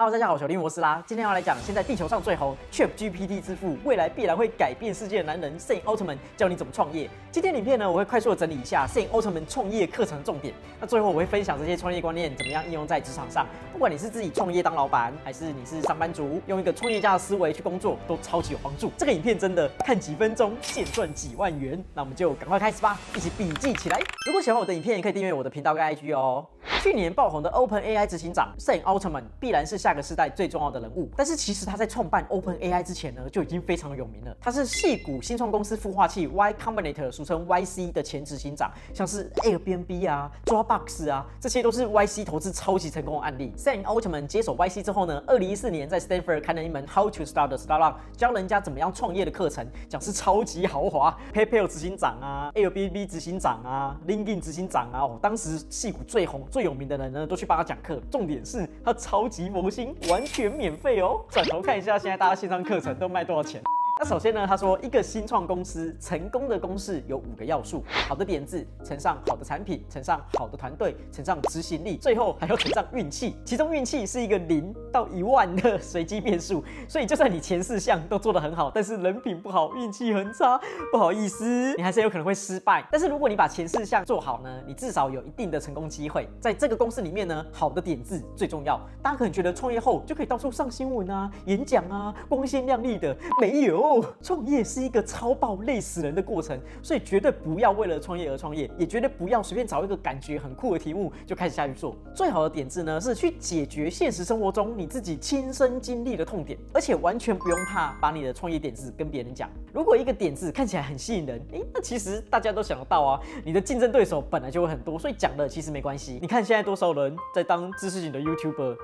Hello， 大家好，我是林摩斯啦。今天要来讲现在地球上最红 ChatGPT 之父，未来必然会改变世界的男人 Sam Altman 教你怎么创业。今天影片呢，我会快速的整理一下 Sam Altman 创业课程的重点。那最后我会分享这些创业观念怎么样应用在职场上。不管你是自己创业当老板，还是你是上班族，用一个创业家的思维去工作，都超级有帮助。这个影片真的看几分钟，现赚几万元。那我们就赶快开始吧，一起笔记起来。如果喜欢我的影片，也可以订阅我的频道跟 IG 哦。去年爆红的 OpenAI 执行长 Sam Altman 必然是下个世代最重要的人物，但是其实他在创办 OpenAI 之前呢，就已经非常有名了。他是矽谷新创公司孵化器 Y Combinator 俗称 YC 的前执行长，像是 Airbnb 啊、Dropbox 啊，这些都是 YC 投资超级成功的案例。Sam Altman 接手 YC 之后呢，2014年在 Stanford 开了一门 How to Start a Startup， 教人家怎么样创业的课程，讲是超级豪华。PayPal 执行长啊、Airbnb 执行长啊、LinkedIn 执行长啊，当时矽谷最红最有名的人呢，都去帮他讲课。重点是他超级佛心，完全免费哦。转头看一下，现在大家线上课程都卖多少钱？那首先呢，他说一个新创公司成功的公式有5个要素：好的点子乘上好的产品，乘上好的团队，乘上执行力，最后还要乘上运气。其中运气是一个0到1万的随机变数，所以就算你前4项都做得很好，但是人品不好，运气很差，不好意思，你还是有可能会失败。但是如果你把前4项做好呢，你至少有一定的成功机会。在这个公司里面呢，好的点子最重要。大家可能觉得创业后就可以到处上新闻啊、演讲啊、光鲜亮丽的，没有。创业是一个超爆累死人的过程，所以绝对不要为了创业而创业，也绝对不要随便找一个感觉很酷的题目就开始下去做。最好的点子呢，是去解决现实生活中你自己亲身经历的痛点，而且完全不用怕把你的创业点子跟别人讲。如果一个点子看起来很吸引人，那其实大家都想得到啊，你的竞争对手本来就会很多，所以讲了其实没关系。你看现在多少人在当知识型的 YouTuber。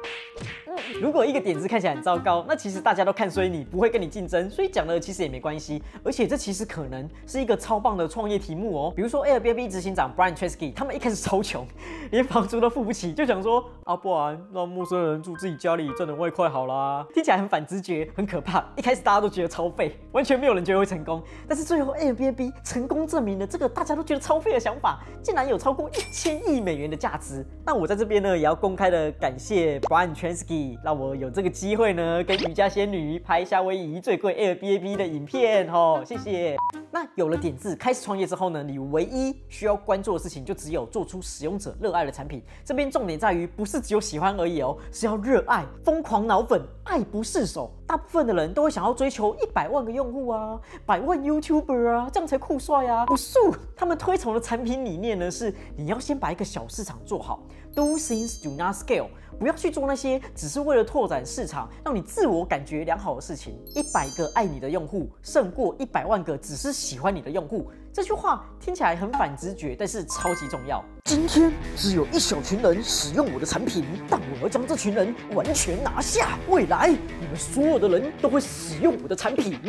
如果一个点子看起来很糟糕，那其实大家都看衰你，不会跟你竞争，所以讲了其实也没关系。而且这其实可能是一个超棒的创业题目哦。比如说 Airbnb 执行长 Brian Chesky， 他们一开始超穷，连房租都付不起，就想说啊，不然让陌生人住自己家里挣点外快好啦。听起来很反直觉，很可怕。一开始大家都觉得超废，完全没有人觉得会成功。但是最后 Airbnb 成功证明了这个大家都觉得超废的想法，竟然有超过1000亿美元的价值。那我在这边呢，也要公开的感谢 Brian Chesky， 让我有这个机会呢，跟瑜伽仙女拍夏威夷最贵 Airbnb 的影片哦，谢谢。那有了点子，开始创业之后呢，你唯一需要关注的事情就只有做出使用者热爱的产品。这边重点在于，不是只有喜欢而已哦，是要热爱，疯狂脑粉，爱不释手。大部分的人都会想要追求100万个用户啊，100万 YouTuber 啊，这样才酷帅啊。不是，他们推崇的产品理念呢是，你要先把一个小市场做好 ，Do things do not scale。不要去做那些只是为了拓展市场，让你自我感觉良好的事情。100个爱你的用户，胜过100万个只是喜欢你的用户。这句话听起来很反直觉，但是超级重要。今天只有一小群人使用我的产品，但我要将这群人完全拿下。未来你们所有的人都会使用我的产品。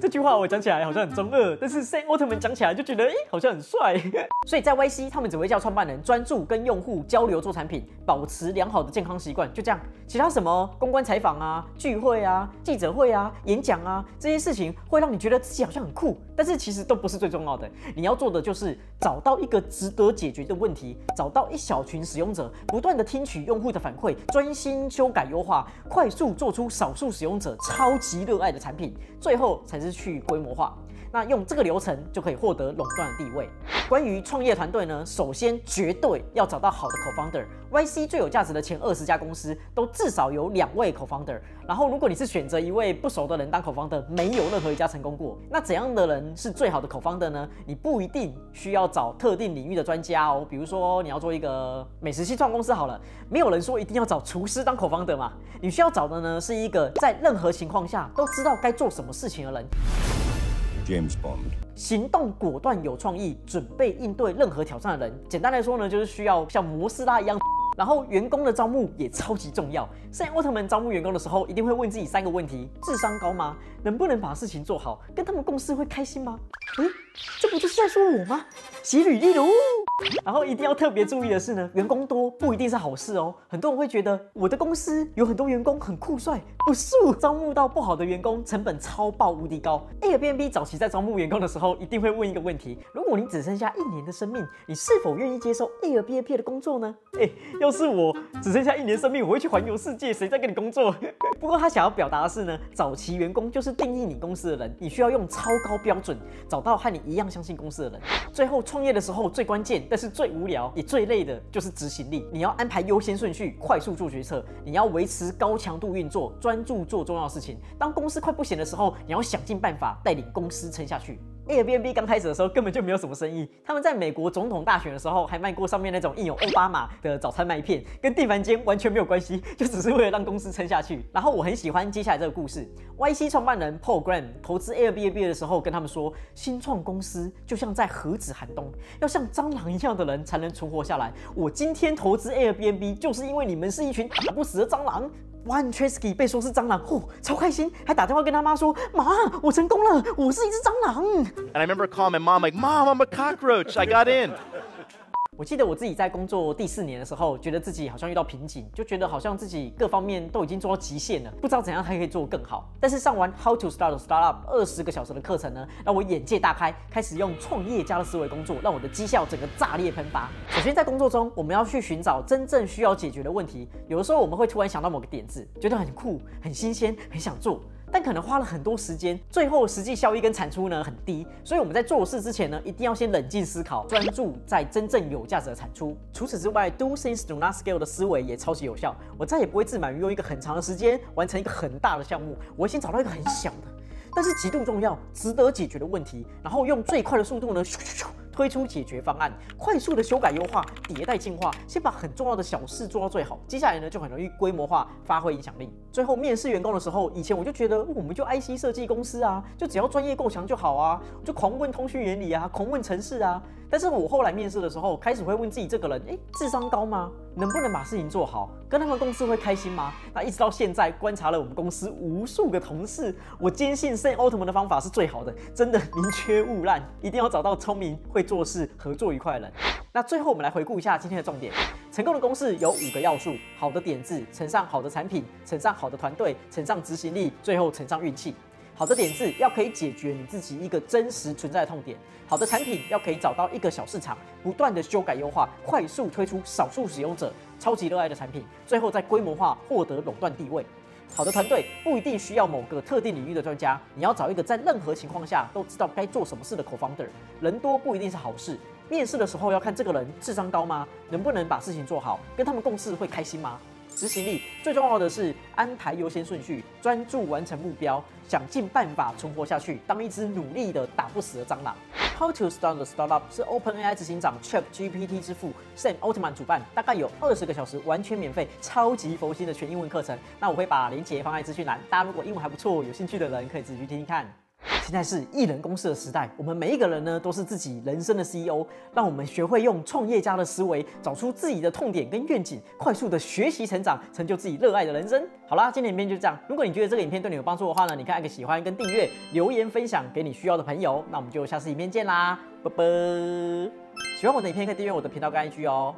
这句话我讲起来好像很中二，但是 Sam Altman 讲起来就觉得好像很帅。所以在 YC 他们只会叫创办人专注跟用户交流做产品，保持良好的健康习惯，就这样。其他什么公关采访啊、聚会啊、记者会啊、演讲啊，这些事情会让你觉得自己好像很酷，但是其实都不是最重要的。你要做的就是找到一个值得解决的问题，找到一小群使用者，不断的听取用户的反馈，专心修改优化，快速做出少数使用者超级热爱的产品，最后才是去规模化。那用这个流程就可以获得垄断的地位。关于创业团队呢，首先绝对要找到好的 co-founder。YC 最有价值的前20家公司都至少有2位 co-founder。然后如果你是选择一位不熟的人当 co-founder， 没有任何一家成功过。那怎样的人是最好的 co-founder 呢？你不一定需要找特定领域的专家哦。比如说你要做一个美食新创公司好了，没有人说一定要找厨师当 co-founder 嘛。你需要找的呢是一个在任何情况下都知道该做什么事情的人。James Bond， 行动果断有创意，准备应对任何挑战的人。简单来说呢，就是需要像摩斯拉一样。然后员工的招募也超级重要。Sam Altman招募员工的时候，一定会问自己3个问题：智商高吗？能不能把事情做好？跟他们共事会开心吗？这不就是在说我吗？写履历喽。然后一定要特别注意的是呢，员工多不一定是好事哦。很多人会觉得我的公司有很多员工很酷帅，不是，招募到不好的员工成本超爆无敌高。Airbnb 早期在招募员工的时候，一定会问一个问题：如果你只剩下1年的生命，你是否愿意接受 Airbnb 的工作呢？要要是我只剩下1年生命，我会去环游世界，谁在跟你工作？不过他想要表达的是呢，早期员工就是定义你公司的人，你需要用超高标准找到和你一样相信公司的人。最后创业的时候最关键，但是最无聊也最累的就是执行力。你要安排优先顺序，快速做决策，你要维持高强度运作，专注做重要的事情。当公司快不行的时候，你要想尽办法带领公司撑下去。Airbnb 刚开始的时候根本就没有什么生意，他们在美国总统大选的时候还卖过上面那种印有奥巴马的早餐麦片，跟地盘间完全没有关系，就只是为了让公司撑下去。然后我很喜欢接下来这个故事 ，YC 创办人 Paul Graham 投资 Airbnb 的时候跟他们说，新创公司就像在核子寒冬，要像蟑螂一样的人才能存活下来。我今天投资 Airbnb 就是因为你们是一群打不死的蟑螂。Warren Chesky 被说是蟑螂，超开心，还打电话跟他妈说：“妈，我成功了，我是一只蟑螂。” And I remember calling my mom like, "Mom, I'm a cockroach. I got in." 我记得我自己在工作第4年的时候，觉得自己好像遇到瓶颈，就觉得好像自己各方面都已经做到极限了，不知道怎样还可以做得更好。但是上完 How to Start a Startup 20个小时的课程呢，让我眼界大开，开始用创业家的思维工作，让我的绩效整个炸裂喷发。首先在工作中，我们要去寻找真正需要解决的问题。有的时候我们会突然想到某个点子，觉得很酷、很新鲜、很想做。但可能花了很多时间，最后实际效益跟产出呢很低，所以我们在做事之前呢，一定要先冷静思考，专注在真正有价值的产出。除此之外 ，Do things do not scale 的思维也超级有效。我再也不会自满于用一个很长的时间完成一个很大的项目，我会先找到一个很小的，但是极度重要、值得解决的问题，然后用最快的速度呢，推出解决方案，快速的修改优化，迭代进化，先把很重要的小事做到最好，接下来呢就很容易规模化，发挥影响力。最后面试员工的时候，以前我就觉得我们就 IC 设计公司啊，就只要专业够强就好啊，就狂问通讯原理啊，狂问程式啊。但是我后来面试的时候，开始会问自己这个人，智商高吗？能不能把事情做好？跟他们公司会开心吗？那一直到现在，观察了我们公司无数个同事，我坚信 Sam Altman 的方法是最好的，真的宁缺毋滥，一定要找到聪明、会做事、合作愉快的人。那最后我们来回顾一下今天的重点：成功的公式有5个要素，好的点子乘上好的产品，乘上好的团队，乘上执行力，最后乘上运气。好的点子要可以解决你自己一个真实存在的痛点，好的产品要可以找到一个小市场，不断的修改优化，快速推出少数使用者超级热爱的产品，最后再规模化获得垄断地位。好的团队不一定需要某个特定领域的专家，你要找一个在任何情况下都知道该做什么事的 co-founder。人多不一定是好事，面试的时候要看这个人智商高吗？能不能把事情做好？跟他们共事会开心吗？执行力最重要的是安排优先顺序，专注完成目标，想尽办法存活下去，当一只努力的打不死的蟑螂。How to Start a Startup 是 OpenAI 执行长 ChatGPT 之父 Sam Altman 主办，大概有20个小时完全免费、超级佛心的全英文课程。那我会把链接放在资讯栏，大家如果英文还不错，有兴趣的人可以自己去听听看。现在是一人公司的时代，我们每一个人呢都是自己人生的 CEO， 让我们学会用创业家的思维，找出自己的痛点跟愿景，快速的学习成长，成就自己热爱的人生。好啦，今天影片就这样。如果你觉得这个影片对你有帮助的话呢，你可以按个喜欢跟订阅，留言分享给你需要的朋友。那我们就下次影片见啦，拜拜！喜欢我的影片可以订阅我的频道跟 IG 哦。